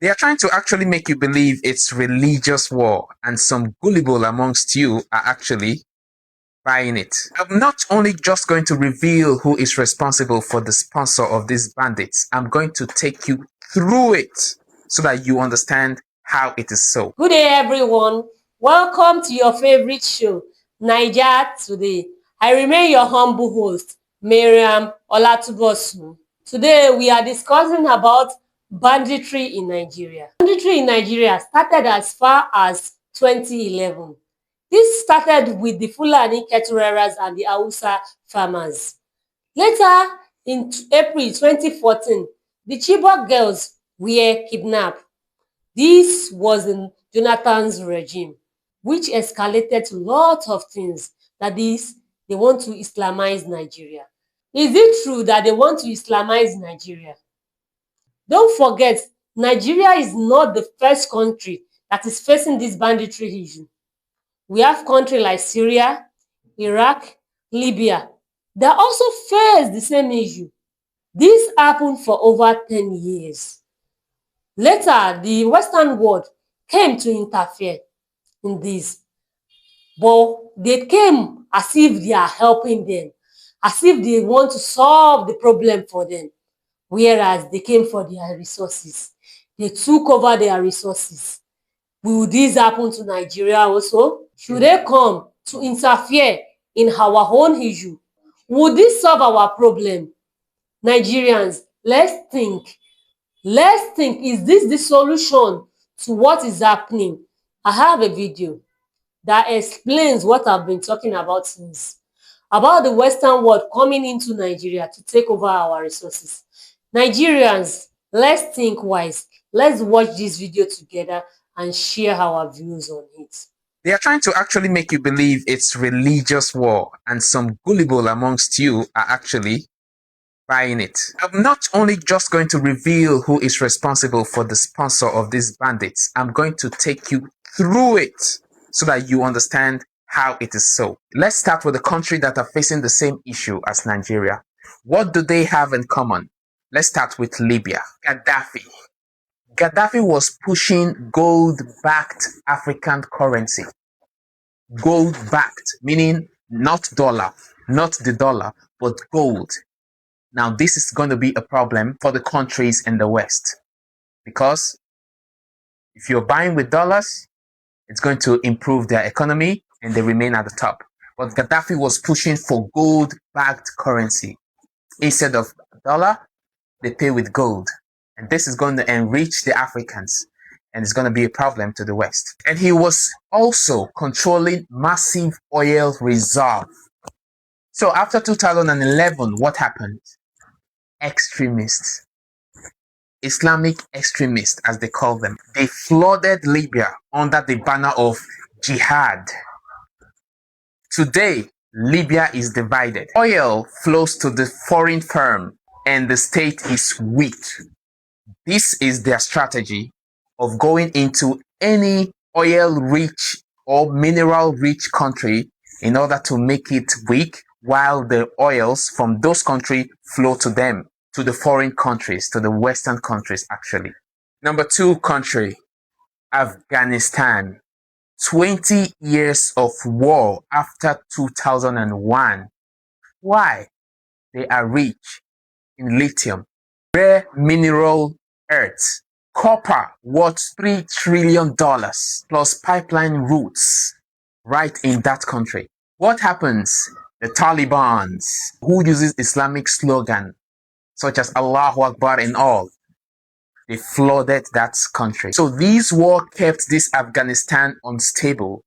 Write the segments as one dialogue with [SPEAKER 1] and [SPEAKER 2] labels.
[SPEAKER 1] They are trying to actually make you believe it's religious war, and some gullible amongst you are actually buying it. I'm not only just going to reveal who is responsible for the sponsor of these bandits, I'm going to take you through it so that you understand how it is so.
[SPEAKER 2] Good day, everyone. Welcome to your favorite show, Naija Today. I remain your humble host, Miriam Olatubosun. Today, we are discussing about banditry in Nigeria. Banditry in Nigeria started as far as 2011. This started with the Fulani Ketureras and the Hausa farmers. Later, in April 2014, the Chibok girls were kidnapped. This was in Jonathan's regime, which escalated to lots of things. That is, they want to Islamize Nigeria. Is it true that they want to Islamize Nigeria? Don't forget, Nigeria is not the first country that is facing this banditry issue. We have countries like Syria, Iraq, Libya that also face the same issue. This happened for over 10 years. Later, the Western world came to interfere in this, but they came as if they are helping them, as if they want to solve the problem for them, whereas they came for their resources. They took over their resources. Will this happen to Nigeria also? Should they come to interfere in our own issue? Would this solve our problem? Nigerians, let's think. Let's think, is this the solution to what is happening? I have a video that explains what I've been talking about since, about the Western world coming into Nigeria to take over our resources. Nigerians, let's think wise. Let's watch this video together and share our views on it.
[SPEAKER 1] They are trying to actually make you believe it's religious war, and some gullible amongst you are actually buying it. I'm not only just going to reveal who is responsible for the sponsor of these bandits, I'm going to take you through it so that you understand how it is so. Let's start with the country that are facing the same issue as Nigeria. What do they have in common? Let's start with Libya. Gaddafi. Gaddafi was pushing gold-backed African currency. Gold-backed, meaning not dollar, not the dollar, but gold. Now, this is going to be a problem for the countries in the West, because if you're buying with dollars, it's going to improve their economy and they remain at the top. But Gaddafi was pushing for gold-backed currency. Instead of dollar, they pay with gold. And this is going to enrich the Africans, and it's going to be a problem to the West. And he was also controlling massive oil reserve. So after 2011, what happened? Extremists, Islamic extremists, as they call them, they flooded Libya under the banner of jihad. Today, Libya is divided. Oil flows to the foreign firm and the state is weak. This is their strategy of going into any oil-rich or mineral-rich country in order to make it weak, while the oils from those countries flow to them, to the foreign countries, to the Western countries actually. Number 2 country, Afghanistan. 20 years of war after 2001. Why? They are rich in lithium, rare mineral earths, copper worth $3 trillion, plus pipeline routes right in that country. What happens? The Taliban, who uses Islamic slogan such as Allahu Akbar and all, they flooded that country. So this war kept this Afghanistan unstable.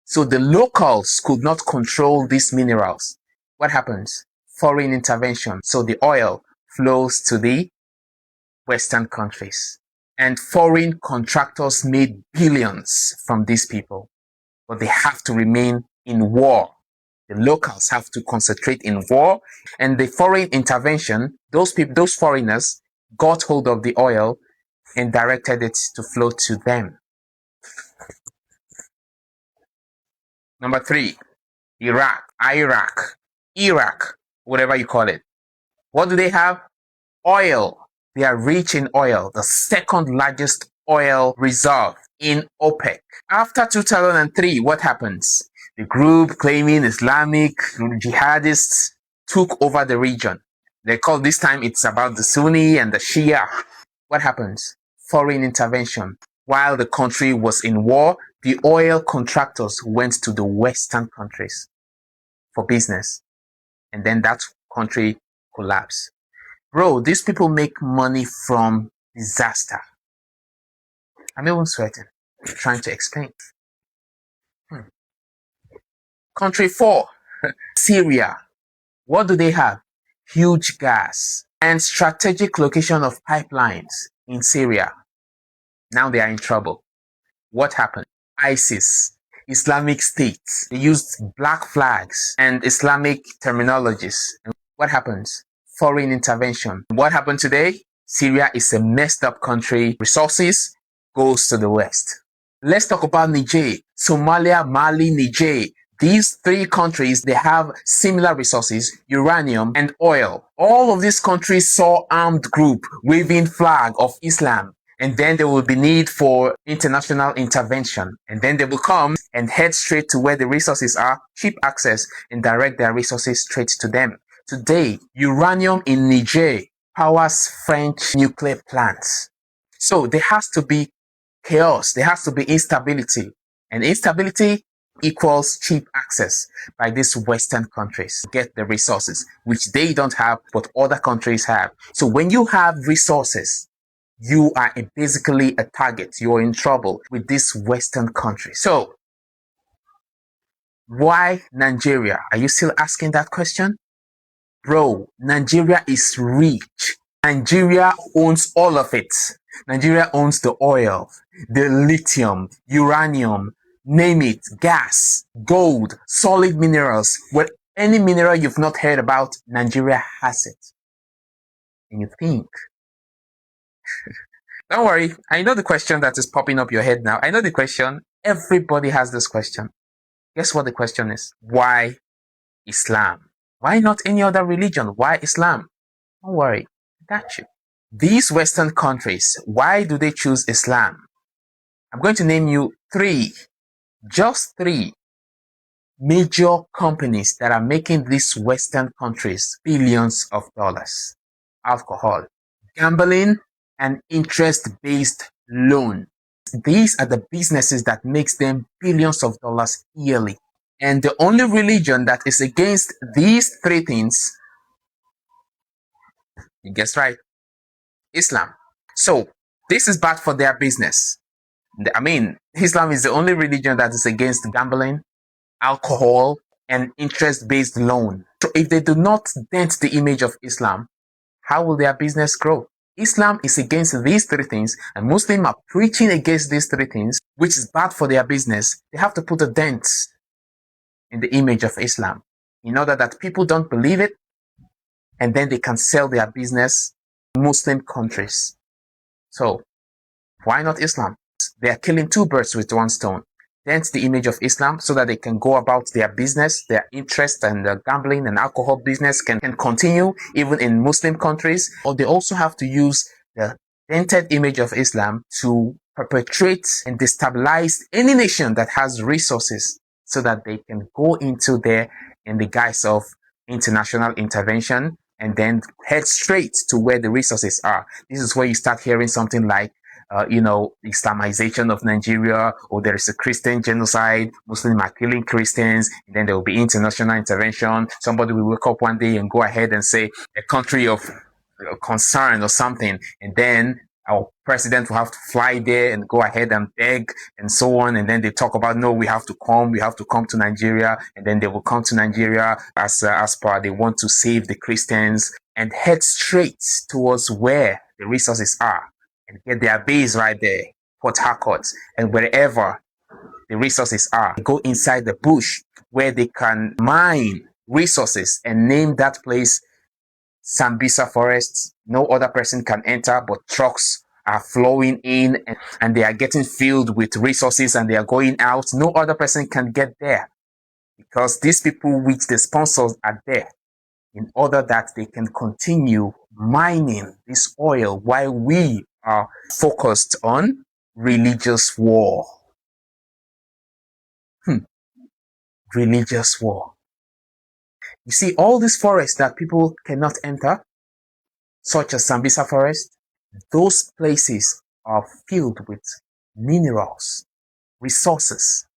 [SPEAKER 1] So the locals could not control these minerals. What happens? Foreign intervention. So the oil flows to the Western countries. And foreign contractors made billions from these people. But they have to remain in war. The locals have to concentrate in war. And the foreign intervention, those foreigners got hold of the oil and directed it to flow to them. Number 3, Iraq, whatever you call it. What do they have? Oil. They are rich in oil, the second largest oil reserve in OPEC. After 2003, what happens? The group claiming Islamic jihadists took over the region. They call this time it's about the Sunni and the Shia. What happens? Foreign intervention. While the country was in war, the oil contractors went to the Western countries for business. And then that country collapsed. Bro, these people make money from disaster. I'm even sweating trying to explain. Country 4, Syria. What do they have? Huge gas and strategic location of pipelines in Syria. Now they are in trouble. What happened? ISIS, Islamic State. They used black flags and Islamic terminologies. And what happens? Foreign intervention. What happened today? Syria is a messed up country. Resources goes to the West. Let's talk about Niger. Somalia, Mali, Niger. These three countries, they have similar resources, uranium and oil. All of these countries saw armed group waving flag of Islam. And then there will be need for international intervention. And then they will come and head straight to where the resources are, cheap access, and direct their resources straight to them. Today, uranium in Niger powers French nuclear plants. So there has to be chaos. There has to be instability. And instability equals cheap access by these Western countries to get the resources, which they don't have, but other countries have. So when you have resources, you are basically a target. You're in trouble with this Western country. So why Nigeria? Are you still asking that question? Bro, Nigeria is rich. Nigeria owns all of it. Nigeria owns the oil, the lithium, uranium, name it, gas, gold, solid minerals. Well, any mineral you've not heard about, Nigeria has it. And you think, don't worry, I know the question that is popping up your head now. I know the question. Everybody has this question. Guess what the question is? Why Islam? Why not any other religion? Why Islam? Don't worry, I got you. These Western countries, why do they choose Islam? I'm going to name you just three major companies that are making these Western countries billions of dollars. Alcohol, gambling, and interest-based loan. These are the businesses that makes them billions of dollars yearly. And the only religion that is against these three things, you guess right, Islam. So this is bad for their business. I mean, Islam is the only religion that is against gambling, alcohol, and interest-based loan. So if they do not dent the image of Islam, how will their business grow? Islam is against these three things, and Muslims are preaching against these three things, which is bad for their business. They have to put a dent in the image of Islam in order that people don't believe it, and then they can sell their business in Muslim countries. So why not Islam? They are killing two birds with one stone. Dent the image of Islam so that they can go about their business, their interest and the gambling and alcohol business can continue even in Muslim countries. Or they also have to use the dented image of Islam to perpetrate and destabilize any nation that has resources so that they can go into there in the guise of international intervention and then head straight to where the resources are. This is where you start hearing something like Islamization of Nigeria, or there is a Christian genocide, Muslims are killing Christians, and then there will be international intervention. Somebody will wake up one day and go ahead and say a country of concern or something, and then our president will have to fly there and go ahead and beg and so on, and then they talk about, no, we have to come to Nigeria, and then they will come to Nigeria as per they want to save the Christians and head straight towards where the resources are. And get their base right there, Port Harcourt, and wherever the resources are. Go inside the bush where they can mine resources and name that place Sambisa Forest. No other person can enter, but trucks are flowing in and they are getting filled with resources and they are going out. No other person can get there because these people which the sponsors are there in order that they can continue mining this oil while we are focused on religious war. Religious war. You see, all these forests that people cannot enter, such as Sambisa Forest, those places are filled with minerals, resources.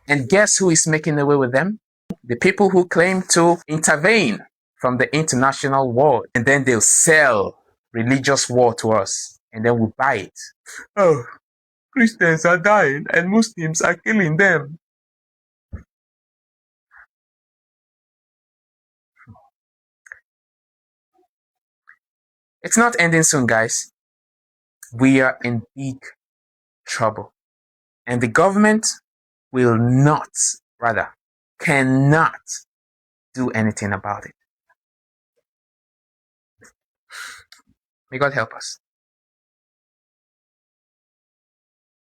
[SPEAKER 1] And guess who is making away with them? The people who claim to intervene from the international world, and then they'll sell religious war to us, and then we buy it. Oh, Christians are dying and Muslims are killing them. It's not ending soon, guys. We are in big trouble. And the government will not, rather, cannot do anything about it. May God help us.